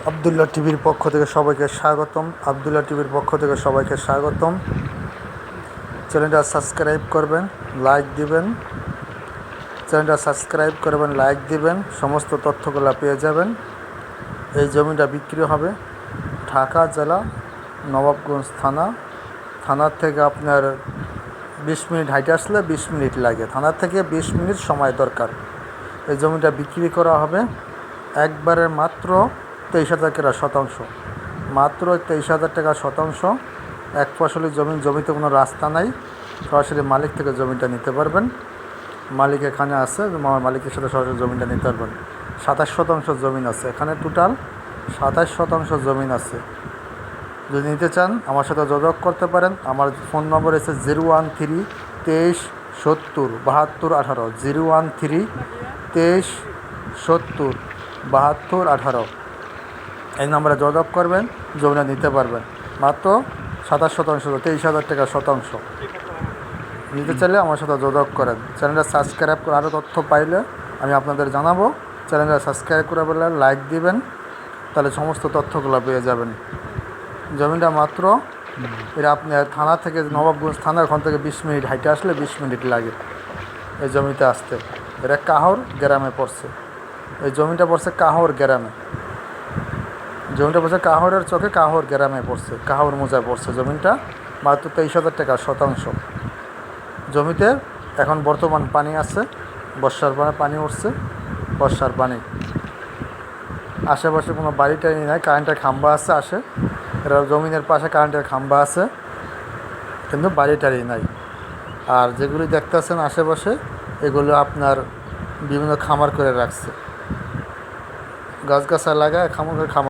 আবদুল্লাহ টিভির পক্ষ থেকে সবাইকে স্বাগতম। আবদুল্লাহ টিভির পক্ষ থেকে সবাইকে স্বাগতম। চ্যানেলটা সাবস্ক্রাইব করবেন, লাইক দিবেন। চ্যানেলটা সাবস্ক্রাইব করবেন, লাইক দিবেন, সমস্ত তথ্যগুলো পেয়ে যাবেন। এই জমিটা বিক্রি হবে ঢাকা জেলা নবাবগঞ্জ থানার থেকে আপনার 20 মিনিট হাইটে আসলে 20 মিনিট লাগে। থানার থেকে 20 মিনিট সময় দরকার। এই জমিটা বিক্রি করা হবে একবারে মাত্র 23,000 টাকা শতাংশ, মাত্র 23,000 টাকা শতাংশ। এক ফসলি জমিতে কোনো রাস্তা নাই, সরাসরি মালিক থেকে জমিটা নিতে পারবেন। মালিক এখানে আছে, মালিকের সাথে সরাসরি জমিটা নিতে পারবেন। 27 শতাংশ জমিন আছে এখানে, টোটাল 27 শতাংশ জমিন আছে। যদি নিতে চান আমার সাথে যোগাযোগ করতে পারেন। আমার ফোন নম্বর এসে 013 23 70 72 18, 013 23 70 72 18। এই নম্বরে যোগাযোগ করবেন, জমিটা নিতে পারবেন। মাত্র 27 শতাংশ, 23,000 টাকা শতাংশ। নিতে চাইলে আমার সাথে যোগাযোগ করেন। চ্যানেলটা সাবস্ক্রাইব করে আরও তথ্য পাইলে আমি আপনাদের জানাবো। চ্যানেলটা সাবস্ক্রাইব করে বলে লাইক দিবেন, তাহলে সমস্ত তথ্যগুলো পেয়ে যাবেন। জমিটা মাত্র এটা আপনি থানা থেকে নবাবগঞ্জ থানা, ওখান থেকে 20 মিনিট হাইটে আসলে 20 মিনিট লাগে এই জমিতে আসতে। এটা কাহর গ্রামে পড়ছে, এই জমিটা পড়ছে কাহর গ্রামে। জমিটা পড়ছে কাহরের চোখে, কাহর গ্রামে পড়ছে, কাহর মোজায় পড়ছে জমিটা। মাত্র 23,000 টাকা শতাংশ। জমিতে এখন বর্তমান পানি আছে, বর্ষার পানি উঠছে, বর্ষার পানি। আশেপাশে কোনো বাড়ি টাড়ি নাই, কারেন্টের খাম্বা আছে আসে, এরা জমিনের পাশে কারেন্টের খাম্বা আছে, কিন্তু বাড়ি টাড়ি নাই। আর যেগুলি দেখতেছেন আশেপাশে, এগুলো আপনার বিভিন্ন খামার করে রাখছে, গাছগাছা লাগায় খামার